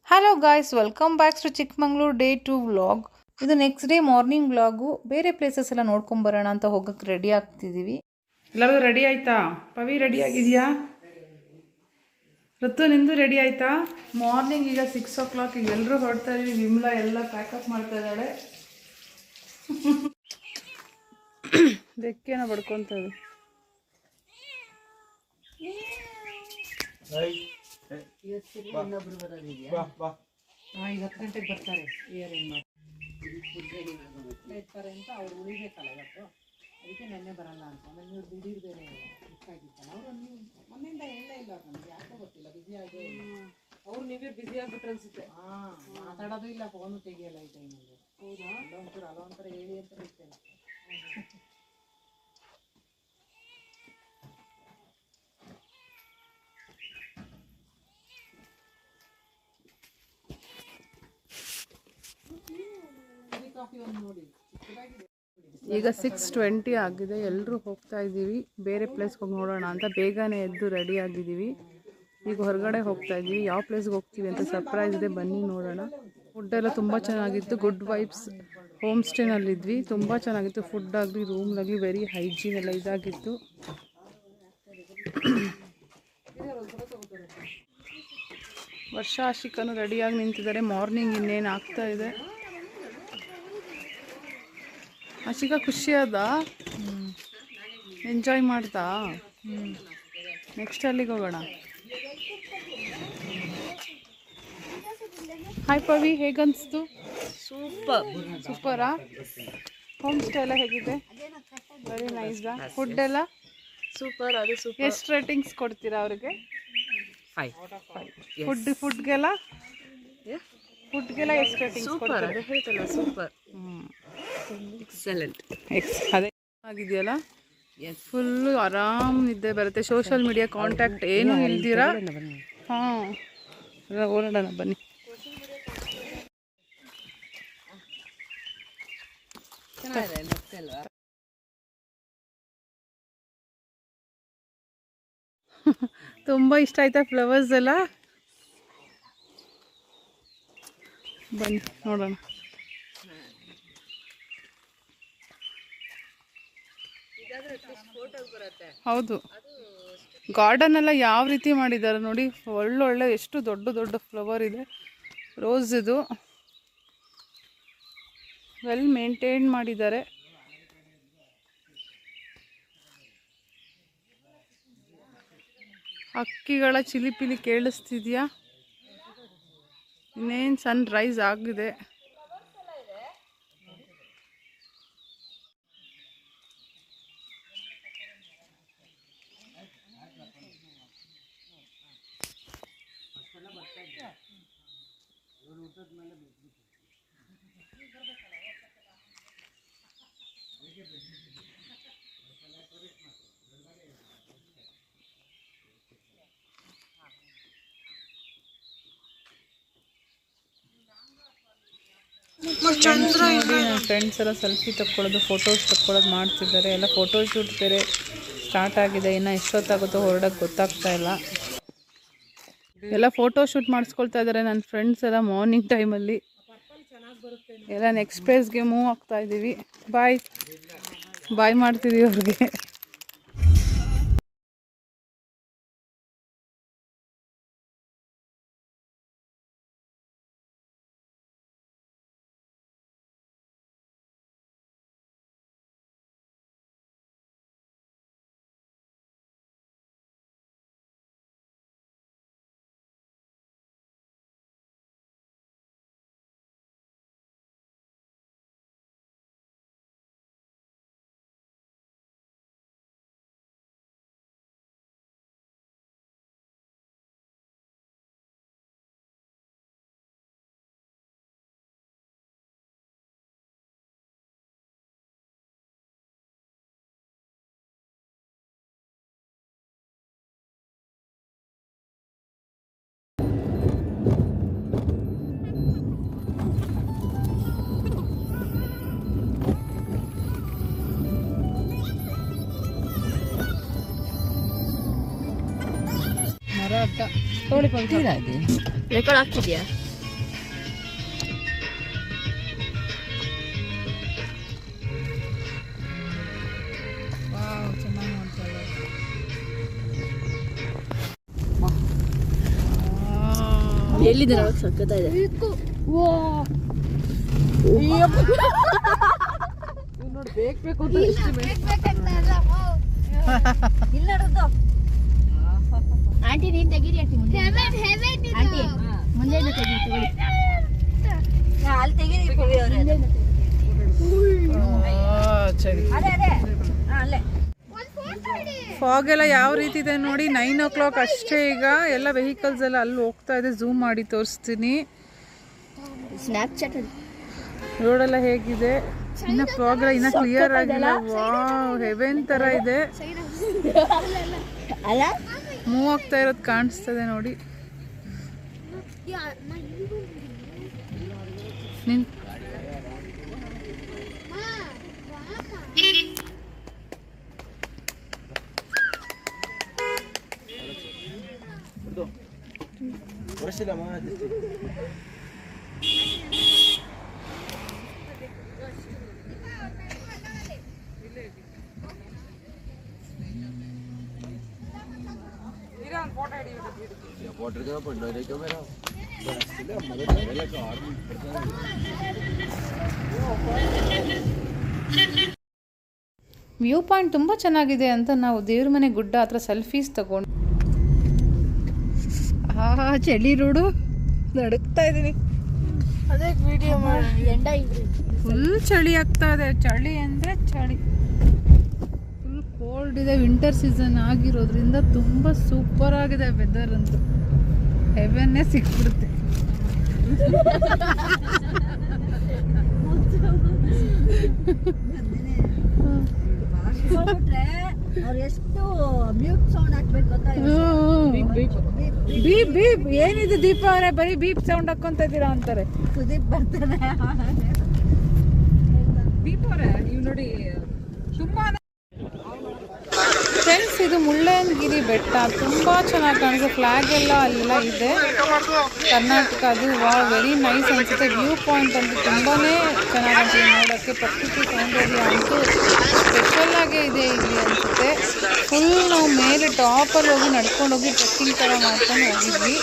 Hello guys, welcome back to Chikmagalur day 2 vlog. ಇದು next day morning vlog. ಬೇರೆ places ಎಲ್ಲ ನೋಡ್ಕೊಂಬರೋಣ ಅಂತ ಹೋಗಕ್ಕೆ ರೆಡಿ ಆಗ್ತಿದ್ದೀವಿ. ಎಲ್ಲರೂ ರೆಡಿ ಆಯ್ತಾ? ಪವಿ ರೆಡಿ ಆಗಿದೆಯಾ? ಋತು ನಿಂದು ರೆಡಿ ಆಯ್ತಾ? ಮಾರ್ನಿಂಗ್ ಈಗ 6 o'clock, ಈಗ ಎಲ್ಲರೂ ಹೊರಡ್ತಾ ಇದೀವಿ. ವಿಮಲಾ ಎಲ್ಲ ಪ್ಯಾಕಪ್ ಮಾಡ್ತಾ ಇದ್ದಾಳೆ. ಬೆಕ್ಕೇನೋ ಬಡ್ಕೊತೇವೆ. ಈಗ 10 ಗಂಟೆಗೆ ಬರ್ತಾರೆ. ಇರ್ತಾರೆ ಅಂತ ಅವ್ರು ಉಳಿಬೇಕಲ್ಲ ಇವತ್ತು, ಅದಕ್ಕೆ ನೆನ್ನೆ ಬರಲ್ಲ ಅಂತ. ಆಮೇಲೆ ನೀವು ದಿಢೀರ್ ಬೇರೆ ಆಗಿತ್ತಲ್ಲ, ಅವರು ನೀವು ಮೊನ್ನೆಯಿಂದ ಹೇಳಲೇ ಇಲ್ಲ ನಮ್ಗೆ, ಯಾಕೋ ಗೊತ್ತಿಲ್ಲ, ಬ್ಯುಸಿ ಆಗೇ ಇಲ್ಲ ಅವ್ರು. ನೀವೇ ಬ್ಯುಸಿ ಆಗ್ಬಿಟ್ರೆ ಅನ್ಸುತ್ತೆ. ಮಾತಾಡೋದು ಇಲ್ಲ, ಫೋನು ತೆಗಿಯಲ್ಲ ಈ ಟೈಮಲ್ಲಿ. ಹೌದಾ? ಅಲ್ಲೊಂಥರ ಹೇಳಿ ಅಂತ ಹೇಳ್ತೇನೆ. ಈಗ 6:20 ಆಗಿದೆ. ಎಲ್ಲರೂ ಹೋಗ್ತಾ ಇದ್ದೀವಿ, ಬೇರೆ ಪ್ಲೇಸ್ಗೆ ಹೋಗಿ ನೋಡೋಣ ಅಂತ. ಬೇಗನೆ ಎದ್ದು ರೆಡಿ ಆಗಿದ್ದೀವಿ. ಈಗ ಹೊರಗಡೆ ಹೋಗ್ತಾ ಇದ್ದೀವಿ. ಯಾವ ಪ್ಲೇಸ್ಗೆ ಹೋಗ್ತೀವಿ ಅಂತ ಸರ್ಪ್ರೈಸ್ ಇದೆ, ಬನ್ನಿ ನೋಡೋಣ. ಫುಡ್ ಎಲ್ಲ ತುಂಬ ಚೆನ್ನಾಗಿತ್ತು. ಗುಡ್ ವೈಬ್ಸ್ ಹೋಮ್ ಸ್ಟೇನಲ್ಲಿದ್ವಿ. ತುಂಬ ಚೆನ್ನಾಗಿತ್ತು ಫುಡ್ ಆಗಲಿ, ರೂಮ್ನಾಗಲಿ. ವೆರಿ ಹೈಜೀನ್ ಎಲ್ಲ ಇದಾಗಿತ್ತು. ವರ್ಷ ಆಶಿಕನು ರೆಡಿಯಾಗಿ ನಿಂತಿದ್ದಾರೆ. ಮಾರ್ನಿಂಗ್ ಇನ್ನೇನು ಆಗ್ತಾ ಇದೆ. ಆಶಿಕಾ ಖುಷಿ ಅದ? ಎಂಜಾಯ್ ಮಾಡ್ತಾ? ನೆಕ್ಸ್ಟ್ ಅಲ್ಲಿಗೆ ಹೋಗೋಣ. ಹಾಯ್ ಪವಿ, ಹೇಗನ್ನಿಸ್ತು? ಸೂಪರಾ? ಹೋಮ್ ಸ್ಟೇ ಎಲ್ಲ ಹೇಗಿದೆ? ವೆರಿ ನೈಸಾ? ಫುಡ್ ಎಲ್ಲ ಸೂಪರ್. ಅದು ಸೂಪರ್. ಎಷ್ಟು ರೇಟಿಂಗ್ಸ್ ಕೊಡ್ತೀರಾ ಅವ್ರಿಗೆ? 5. ಫುಡ್ಗೆಲ್ಲ ಎಷ್ಟು ರೇಟಿಂಗ್ಸ್ ಸೂಪರ್. ಅದು ಹೇಳ್ತಲ್ಲ, ಸೂಪರ್. ಎಕ್ಸಲೆಂಟ್. ಅದೇ ಆಗಿದೆಯಲ್ಲ, ಫುಲ್ಲು ಆರಾಮ್ ನಿದ್ದೆ ಬರುತ್ತೆ. ಸೋಷಿಯಲ್ ಮೀಡಿಯಾ ಕಾಂಟ್ಯಾಕ್ಟ್ ಏನೂ ಇಲ್ದಿರಾ. ಹಾಂ, ಓಡಾಡೋಣ ಬನ್ನಿ. ತುಂಬ ಇಷ್ಟ ಆಯ್ತಾ ಫ್ಲವರ್ಸ್ ಎಲ್ಲ? ಬನ್ನಿ ನೋಡೋಣ. ಹೌದು, ಗಾರ್ಡನ್ ಎಲ್ಲ ಯಾವ ರೀತಿ ಮಾಡಿದ್ದಾರೆ ನೋಡಿ. ಒಳ್ಳೊಳ್ಳೆ ಎಷ್ಟು ದೊಡ್ಡ ದೊಡ್ಡ ಫ್ಲವರ್ ಇದೆ. ರೋಸ್ ಇದು ವೆಲ್ ಮೇಂಟೈನ್ ಮಾಡಿದ್ದಾರೆ. ಹಕ್ಕಿಗಳ ಚಿಲಿಪಿಲಿ ಕೇಳಿಸ್ತಿದ್ಯಾ? ಇನ್ನೇನು ಸನ್ ರೈಸ್ ಆಗಿದೆ. ನನ್ನ ಫ್ರೆಂಡ್ಸ್ ಎಲ್ಲ ಸೆಲ್ಫಿ ತಕ್ಕೊಳ್ಳೋದು, ಫೋಟೋಸ್ ತಕ್ಕೊಳ್ಳೋದು ಮಾಡ್ತಿದ್ದಾರೆ. ಎಲ್ಲ ಫೋಟೋ ಶೂಟ್ ಬೇರೆ ಸ್ಟಾರ್ಟ್ ಆಗಿದೆ. ಇನ್ನು ಎಷ್ಟೊತ್ತಾಗುತ್ತೋ ಹೊರಡೋಕ್ಕೆ ಗೊತ್ತಾಗ್ತಾ ಇಲ್ಲ. ಎಲ್ಲ ಫೋಟೋ ಶೂಟ್ ಮಾಡಿಸ್ಕೊಳ್ತಾ ಇದ್ದಾರೆ ನನ್ನ ಫ್ರೆಂಡ್ಸ್ ಎಲ್ಲ ಮಾರ್ನಿಂಗ್ ಟೈಮಲ್ಲಿ. ಎಲ್ಲ ನೆಕ್ಸ್ಟ್ ಪ್ಲೇಸ್ಗೆ ಮೂವ್ ಆಗ್ತಾ ಇದ್ದೀವಿ. ಬಾಯ್ ಮಾಡ್ತಿದ್ದೀವಿ ಅವ್ರಿಗೆ. ರೆಕಾರ್ಡ್ ಆಗ್ತಿದ್ಯಾ? ಎಲ್ಲಿದೆ ನೋಡಕ್ ಸಕ್ಕತ್ತ ಇದೆ. ನೋಡಿ ಬೇಕು ಅಂತ ಎಷ್ಟು ಆಂಟಿ ನೀನ್ ತೆಗೀರಿ ಆಂಟಿ ಮುಂದೆ ಆಂಟಿ ಮುಂದೆ ತೆಗೀರಿ ಅಲ್ಲಿ ತೆಗೀರಿ ಅಲ್ಲೇ ಫಾಗ್ ಎಲ್ಲ ಯಾವ ರೀತಿ ಇದೆ ನೋಡಿ. 9 o'clock ಅಷ್ಟೇ ಈಗ. ಎಲ್ಲ ವೆಹಿಕಲ್ಸ್ ಎಲ್ಲ ಅಲ್ಲಿ ಹೋಗ್ತಾ ಇದೆ. ಝೂಮ್ ಮಾಡಿ ತೋರಿಸ್ತೀನಿ. ಸ್ನ್ಯಾಪ್ಚಾಟ್ ರೋಡೆಲ್ಲ ಹೇಗಿದೆ. ಇನ್ನು ಫಾಗ್ ಎಲ್ಲ ಇನ್ನ ಕ್ಲಿಯರ್ ಆಗಿಲ್ಲ. ವಾವ್, ಹೆವೆನ್ ತರ ಇದೆ. ಅಲ್ಲ ಮೂವ್ ಆಗ್ತಾ ಇರೋದು ಕಾಣಿಸ್ತದೆ ನೋಡಿ. ನಿನ್ ವ್ಯೂ ಪಾಯಿಂಟ್ ತುಂಬ ಚೆನ್ನಾಗಿದೆ ಅಂತ ನಾವು ದೇವ್ರ ಮನೆ ಗುಡ್ಡ ಹತ್ರ ಸೆಲ್ಫೀಸ್ ತಗೊಂಡು ಚಳಿ ರೋಡು ನಡುಕ್ತಾ ಇದ್ದೀನಿ. ಅದೇ ವಿಡಿಯೋ ಮಾಡಿ. ಫುಲ್ ಚಳಿ ಆಗ್ತಾ ಇದೆ. ಚಳಿ ಅಂದರೆ ಚಳಿ, ಫುಲ್ ಕೋಲ್ಡ್ ಇದೆ. ವಿಂಟರ್ ಸೀಸನ್ ಆಗಿರೋದ್ರಿಂದ ತುಂಬ ಸೂಪರ್ ಆಗಿದೆ ವೆದರ್ ಅಂತೂ. ಹೆವೆನ್ನೇ ಸಿಕ್ಬಿಡುತ್ತೆ. ಎಷ್ಟು ಮ್ಯೂಟ್ ಸೌಂಡ್ ಹಾಕ್ಬೇಕು ಬೀಪ್ ಬೀಪ್ ಏನಿದೆ ದೀಪ ಅವರೇ, ಬರೀ ಬೀಪ್ ಸೌಂಡ್ ಹಾಕೊಂತ ಇದ್ದೀರಾ ಅಂತಾರೆ. ಸುದೀಪ್ ಬರ್ತಾನೆ. ದೀಪ ಅವರೇ ನೀವು ನೋಡಿ ತುಂಬಾ ಫ್ರೆಂಡ್ಸ್, ಇದು ಮುಳ್ಳಯ್ಯನಗಿರಿ ಬೆಟ್ಟ ತುಂಬ ಚೆನ್ನಾಗಿ ಕಾಣಿಸುತ್ತೆ. ಫ್ಲಾಗ್ ಎಲ್ಲ ಅಲ್ಲೆಲ್ಲ ಇದೆ ಕರ್ನಾಟಕದು. ವಾವ್, ವೆರಿ ನೈಸ್ ಅನಿಸುತ್ತೆ. ವ್ಯೂ ಪಾಯಿಂಟ್ ಅಂತೂ ತುಂಬಾ ಚೆನ್ನಾಗಿ ಅನಿಸುತ್ತೆ ನೋಡೋಕ್ಕೆ. ಪ್ರಕೃತಿ ಸೌಂದರ್ಯ ಅಂತೂ ಸ್ಪೆಷಲ್ ಆಗೇ ಇದೆ ಇಲ್ಲಿ ಅನಿಸುತ್ತೆ. ಫುಲ್ ನಾವು ಮೇಲೆ ಟಾಪಲ್ಲಿ ಹೋಗಿ ನಡ್ಕೊಂಡು ಹೋಗಿ ಟ್ರೆಕ್ಕಿಂಗ್ ಥರ ಮಾಡ್ಕೊಂಡು ಹೋಗಿದ್ವಿ.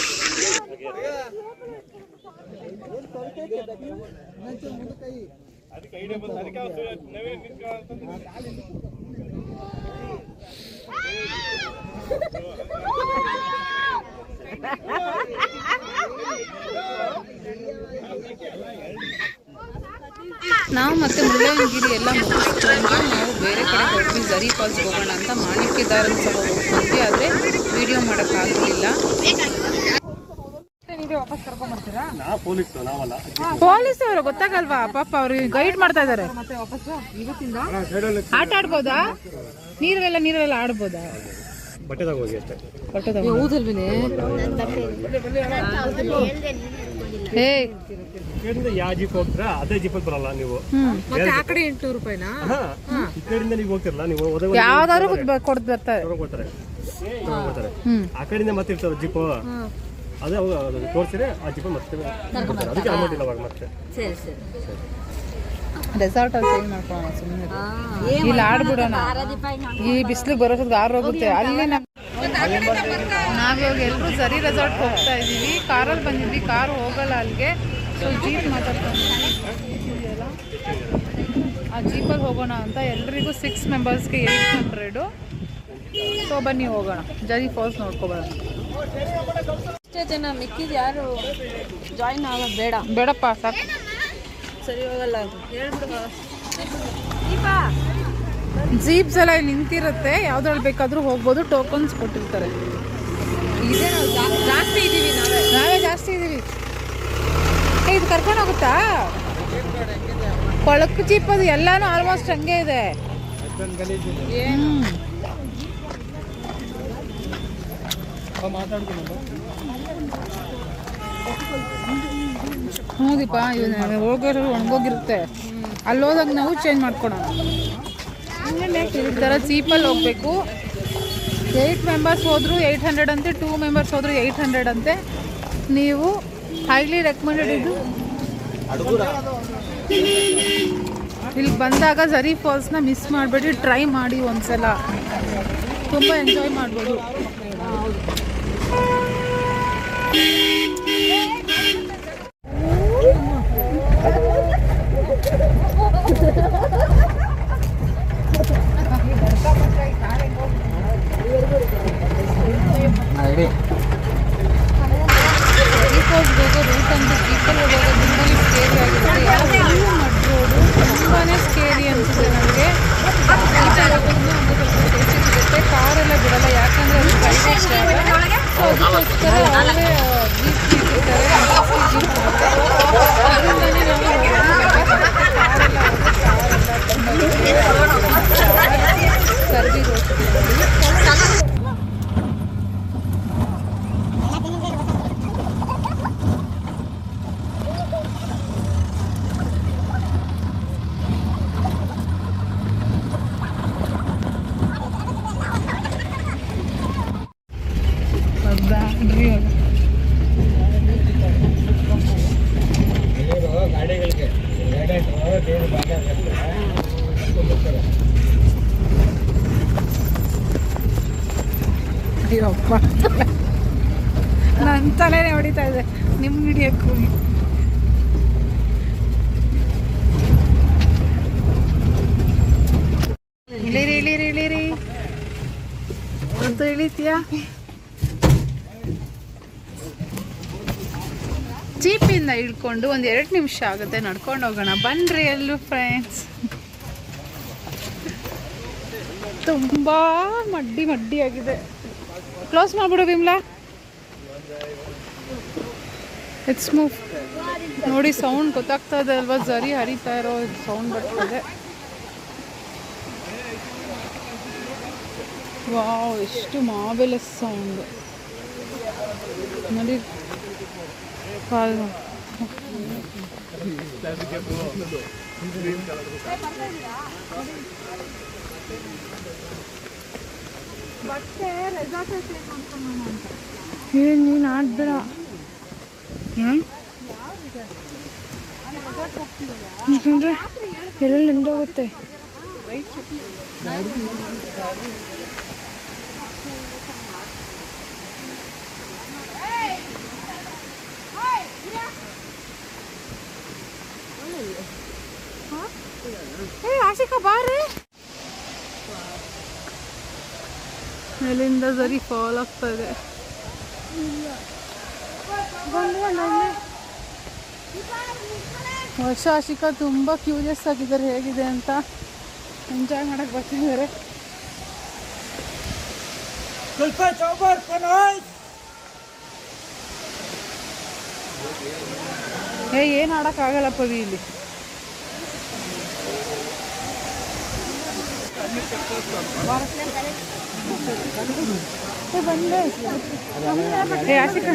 ನಾವು ಮತ್ತೆ ಮುಳ್ಳಯ್ಯನಗಿರಿ ಎಲ್ಲ ಮುಗಿಸ್ಕೊಂಡು ನಾವು ಬೇರೆ ಕಡೆ ಹೋಗ್ವಿ. ಝರಿ ಫಾಲ್ಸ್ ಹೋಗೋಣ ಅಂತ ಮಾಣಿಕ್ಯದಾರನ್ ಸಹ ಹೋಗ್ತೀವಿ, ಆದರೆ ವಿಡಿಯೋ ಮಾಡೋಕ್ಕಾಗಲಿಲ್ಲ. ಪೊಲೀಸ್ ಅವರು ಗೊತ್ತಾಗಲ್ವಾ ಪಾಪ, ಅವ್ರಿಗೆ ಗೈಡ್ ಮಾಡ್ತಾ ಇದ್ದಾರೆ. ಆಟ ಆಡ್ಬೋದಾ? ನೀರಲ್ಲೆಲ್ಲ ಆಡ್ಬೋದಾ? ಬಟ್ಟೆದಾಗ ಹೋಗಿ ಅಷ್ಟೇ. ಯಾವ ಜೀಪ್ ಹೋಗ್ತೀರಾ ಅದೇ ಜೀಪ್ ಬರಲ್ಲ ನೀವು. ಆ ಕಡೆ 800 ರೂಪಾಯಿನಾ? ಈ ಕಡೆಯಿಂದ ನೀವು ಹೋಗ್ತಿರಲ್ಲ, ನೀವು ಯಾವ್ದಾದ್ರು ಕೊಡ್ತಾರೆ. ಆ ಕಡೆಯಿಂದ ಮತ್ತೆ ಇರ್ತಾರ ಜೀಪ್, ಅದೇ ತೋರಿಸಿದ್ರೆ ಆ ಜೀಪ್ ಮತ್ತೆ ಅದಕ್ಕೆ ಅಮೌಂಟ್ ಇಲ್ಲ ಅವಾಗ ಮತ್ತೆ. ರೆಸಾರ್ಟ್ ಅಲ್ಲಿ ಚೇಂಜ್ ಮಾಡ್ಕೊಳ್ಳೋಣ ಸುಮ್ಮನೆ. ಇಲ್ಲಿ ಆಡ್ಬಿಡೋಣ. ಈ ಬಿಸಿಲಿಗೆ ಬರೋದ್ರಿಗೆ ಆರೋಗುತ್ತೆ. ಅಲ್ಲಿ ನಾವಿವಾಗ ಎಲ್ಲರೂ ಝರಿ ರೆಸಾರ್ಟ್ ಹೋಗ್ತಾ ಇದ್ದೀವಿ. ಕಾರಲ್ಲಿ ಬಂದಿದ್ವಿ, ಕಾರು ಹೋಗಲ್ಲ ಅಲ್ಲಿಗೆ. ಸೊ ಜೀಪ್ ಮಾತಾಡ್ಕೊಂಡು ಆ ಜೀಪಲ್ಲಿ ಹೋಗೋಣ ಅಂತ. ಎಲ್ರಿಗೂ 6 ಮೆಂಬರ್ಸ್ಗೆ 800. ಸೊ ಬನ್ನಿ ಹೋಗೋಣ, ಝರಿ ಫಾಲ್ಸ್ ನೋಡ್ಕೊಬರೋಣ. ಅಷ್ಟೇ ಜನ, ಮಿಕ್ಕಿದ್ ಯಾರು ಜಾಯಿನ್ ಆಗೋದು ಬೇಡ. ಬೇಡಪ್ಪ, ಸಾಕು. ಸರಿ ಹೋಗಲ್ಲ ಹೇಳ್ಬಿಡು. ಜೀಪ್ಸ್ ಎಲ್ಲ ಇಲ್ಲಿ ನಿಂತಿರುತ್ತೆ. ಯಾವ್ದ್ರಲ್ಲಿ ಬೇಕಾದ್ರೂ ಹೋಗ್ಬೋದು. ಟೋಕನ್ಸ್ ಕೊಟ್ಟಿರ್ತಾರೆ. ಇದೇ ನಾವು ಜಾಸ್ತಿ ಇದ್ದೀವಿ, ನಾವೇ ಜಾಸ್ತಿ ಇದ್ದೀವಿ. ಇದು ಕರ್ಕೊಂಡು ಹೋಗುತ್ತಾ? ಕೊಳಕು ಜೀಪ್ ಅದು ಎಲ್ಲಾನು ಆಲ್ಮೋಸ್ಟ್ ಹಂಗೆ ಇದೆ. ಹೌದಿಪ್ಪ, ಹೋಗೋರು ಒಣಗೋಗಿರುತ್ತೆ. ಅಲ್ಲಿ ಹೋದಾಗ ನಾವು ಚೇಂಜ್ ಮಾಡ್ಕೊಳೋಣ. ಈ ಥರ ಜೀಪಲ್ಲಿ ಹೋಗ್ಬೇಕು. 8 ಮೆಂಬರ್ಸ್ ಹೋದ್ರು 800 ಅಂತೆ, 2 ಮೆಂಬರ್ಸ್ ಹೋದ್ರು 800 ಅಂತೆ. ನೀವು ಹೈಲಿ ರೆಕಮೆಂಡೆಡ್. ಇದು ಇಲ್ಲಿ ಬಂದಾಗ ಝರಿ ಫಾಲ್ಸ್ನ ಮಿಸ್ ಮಾಡಬೇಡಿ, ಟ್ರೈ ಮಾಡಿ ಒಂದ್ಸಲ. ತುಂಬ ಎಂಜಾಯ್ ಮಾಡ್ಬೋದು. ಫಾಲ್ಸ್ಗೆ ಹೋಗೋ ರೂಟ್ ಅಂತೂ ಜೀಪಲ್ಲಿ ಹೋಗುವಾಗ ತುಂಬಾ ಸ್ಕೇರಿ ಆಗಿರುತ್ತೆ. ಎಲ್ಲೂ ಮಡ್ ರೋಡು ತುಂಬಾ ಸ್ಕೇರಿ ಅನಿಸುತ್ತೆ ನನಗೆ. ಜೀಪಲ್ಲಿ ಹೋಗೋದು ಒಂದು ಸ್ವಲ್ಪ ಸೇಫ್ಟಿ ಸಿಗುತ್ತೆ, ಕಾರೆಲ್ಲ ಬಿಡಲ್ಲ ಯಾಕಂದರೆ ಅದು ಪ್ರೈವೇಟ್ ಜಾಗ. ಸೊ ಅದಕ್ಕೋಸ್ಕರ ಅವರೇ ಜೀಪ್ ಇಟ್ಟಿರ್ತಾರೆ, ಜೀಪ್ ಇರುತ್ತೆ. ಅದರಿಂದನೇ ನಾವು ಕಾರೆಲ್ಲ ಸರ್ವಿ ಅಯ್ಯಪ್ಪ ನನ್ನ ತಲೆನೇ ಹೊಡಿತಾ ಇದೆ ನಿಮ್ಮ ಹಿಡಿಯಕ್ಕೆ ಹೋಗಿ. ಇಳಿರಿ ಇಳಿರಿ ಇಳಿರಿ ಅಂತ ಇಳಿತೀಯಾ? ಜೀಪಿಂದ ಇಳ್ಕೊಂಡು ಒಂದು 2 ನಿಮಿಷ ಆಗುತ್ತೆ, ನಡ್ಕೊಂಡು ಹೋಗೋಣ ಬನ್ನಿರಿ ಎಲ್ಲೂ ಫ್ರೆಂಡ್ಸ್. ತುಂಬ ಮಡ್ಡಿ ಆಗಿದೆ. ಕ್ಲೋಸ್ ಮಾಡಿಬಿಡು ವಿಮ್ಲಾ. It's move. ನೋಡಿ ಸೌಂಡ್ ಗೊತ್ತಾಗ್ತಾ ಇದೆ ಅಲ್ವಾ, ಜರಿ ಹರಿತಾ ಇರೋ ಸೌಂಡ್ ಬರ್ತದೆ. ವಾವ್, ಎಷ್ಟು ಮಾವೆಲಸ್ ಸೌಂಡ್ ನೋಡಿ. ಕಾಲು ಏನು ನೀನು ಆಡ್ಬೇಡ. ಯಾಕಂದರೆ ಎಲ್ಲ ನಿಂದೋಗುತ್ತೆ. ಆಶಿಕಾ ಬಾರೆ. ಮೇಲಿಂದ ಸರಿ ಫಾಲ್ ಆಗ್ತಾ ಇದೆ. ವರ್ಷ ಆಶಿಕಾ ತುಂಬ ಕ್ಯೂರಿಯಸ್ ಆಗಿದ್ದಾರೆ ಹೇಗಿದೆ ಅಂತ. ಎಂಜಾಯ್ ಮಾಡಕ್ಕೆ ಬರ್ತಿದ್ದಾರೆ. ಏನು ಆಡೋಕ್ಕಾಗಲ್ಲ ಪವಿ ಇಲ್ಲಿ. ಬಂದೆ ಆಶಿಕಾ.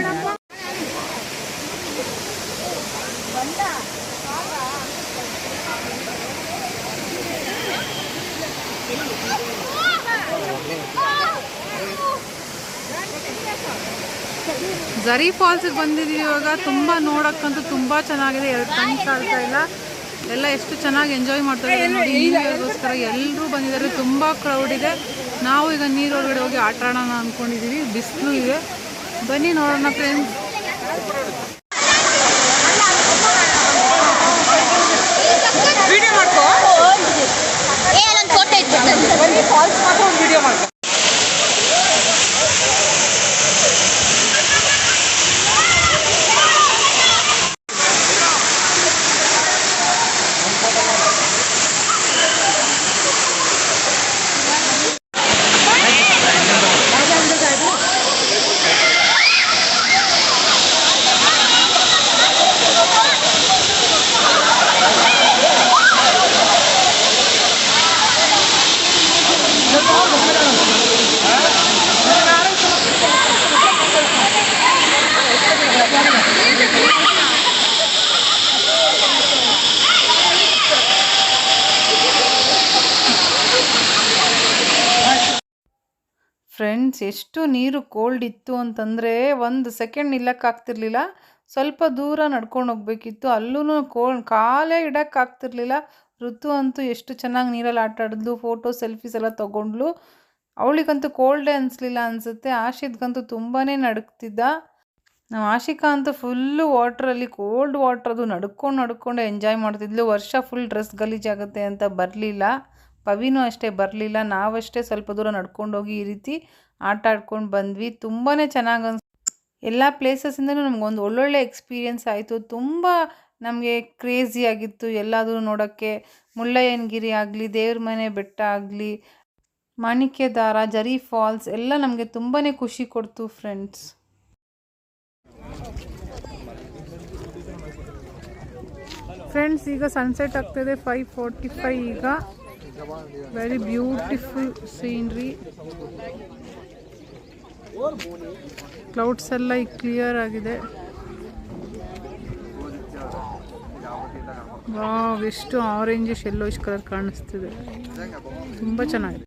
ಜರಿ ಫಾಲ್ಸಿಗೆ ಬಂದಿದ್ದೀವಿ ಇವಾಗ. ತುಂಬ ನೋಡೋಕ್ಕಂತೂ ತುಂಬ ಚೆನ್ನಾಗಿದೆ, 2 ಕಣ್ಣು ಸಾಲ್ತಾ ಇಲ್ಲ. ಎಲ್ಲ ಎಷ್ಟು ಚೆನ್ನಾಗಿ ಎಂಜಾಯ್ ಮಾಡ್ತಾರೆ ನೋಡಿ. ಗೋಸ್ಕರ ಎಲ್ಲರೂ ಬಂದಿದ್ದಾರೆ, ತುಂಬ ಕ್ರೌಡ್ ಇದೆ. ನಾವು ಈಗ ನೀರೊಳಗಡೆ ಹೋಗಿ ಆಟ ಆಡೋಣ ಅಂದ್ಕೊಂಡಿದ್ದೀವಿ. ಬಿಸಿಲು ಇದೆ, ಬನ್ನಿ ನೋಡೋಣ ಫ್ರೆಂಡ್ಸ್. ವಿಡಿಯೋ ಮಾಡ್ಕೋ, ಫಾಲ್ಸ್ ಮಾತ್ರ ಒಂದು ವಿಡಿಯೋ ಮಾಡ್ಕೋ. ಫ್ರೆಂಡ್ಸ್, ಎಷ್ಟು ನೀರು ಕೋಲ್ಡ್ ಇತ್ತು ಅಂತಂದರೆ 1 ಸೆಕೆಂಡ್ ನಿಲ್ಲಕ್ಕಾಗ್ತಿರ್ಲಿಲ್ಲ. ಸ್ವಲ್ಪ ದೂರ ನಡ್ಕೊಂಡು ಹೋಗ್ಬೇಕಿತ್ತು, ಅಲ್ಲೂ ಕಾಲೇ ಇಡೋಕ್ಕಾಗ್ತಿರ್ಲಿಲ್ಲ. ಋತು ಅಂತೂ ಎಷ್ಟು ಚೆನ್ನಾಗಿ ನೀರಲ್ಲಿ ಆಟ ಆಡಿದ್ಲು, ಫೋಟೋ ಸೆಲ್ಫೀಸ್ ಎಲ್ಲ ತೊಗೊಂಡ್ಲು. ಅವಳಿಗಂತೂ ಕೋಲ್ಡೇ ಅನಿಸ್ಲಿಲ್ಲ ಅನಿಸುತ್ತೆ. ಆಶಿದ್ಗಂತೂ ತುಂಬಾ ನಡುಕ್ತಿದ್ದ. ನಮ್ಮ ಆಶಿಕಾ ಅಂತೂ ಫುಲ್ಲು ವಾಟ್ರಲ್ಲಿ, ಕೋಲ್ಡ್ ವಾಟ್ರ್, ಅದು ನಡ್ಕೊಂಡು ಎಂಜಾಯ್ ಮಾಡ್ತಿದ್ಲು. ವರ್ಷ ಫುಲ್ ಡ್ರೆಸ್ ಗಲೀಜಾಗುತ್ತೆ ಅಂತ ಬರಲಿಲ್ಲ. ಪವಿನೂ ಅಷ್ಟೇ ಬರಲಿಲ್ಲ. ನಾವಷ್ಟೇ ಸ್ವಲ್ಪ ದೂರ ನಡ್ಕೊಂಡೋಗಿ ಈ ರೀತಿ ಆಟ ಆಡ್ಕೊಂಡು ಬಂದ್ವಿ. ತುಂಬಾ ಚೆನ್ನಾಗಿ ಎಲ್ಲ ಪ್ಲೇಸಸ್ಸಿಂದನೂ ನಮಗೊಂದು ಒಳ್ಳೊಳ್ಳೆ ಎಕ್ಸ್ಪೀರಿಯೆನ್ಸ್ ಆಯಿತು. ತುಂಬ ನಮಗೆ ಕ್ರೇಜಿ ಆಗಿತ್ತು ಎಲ್ಲಾದರೂ ನೋಡೋಕ್ಕೆ. ಮುಳ್ಳಯ್ಯನಗಿರಿ ಆಗಲಿ, ದೇವ್ರ ಮನೆ ಬೆಟ್ಟ ಆಗಲಿ, ಮಾಣಿಕ್ಯದಾರ, ಜರಿ ಫಾಲ್ಸ್ ಎಲ್ಲ ನಮಗೆ ತುಂಬಾ ಖುಷಿ ಕೊಡ್ತು ಫ್ರೆಂಡ್ಸ್. ಫ್ರೆಂಡ್ಸ್ ಈಗ ಸನ್ಸೆಟ್ ಆಗ್ತಾಯಿದೆ 5:45 ಈಗ. Very beautiful scenery. ಕ್ಲೌಡ್ಸ್ ಎಲ್ಲ ಈಗ ಕ್ಲಿಯರ್ ಆಗಿದೆ. ವಾವ್, ಎಷ್ಟು ಆರೆಂಜಿಶ್ ಯೆಲ್ಲೋಯಿಶ್ ಕಲರ್ ಕಾಣಿಸ್ತಿದೆ. ತುಂಬ ಚೆನ್ನಾಗಿದೆ.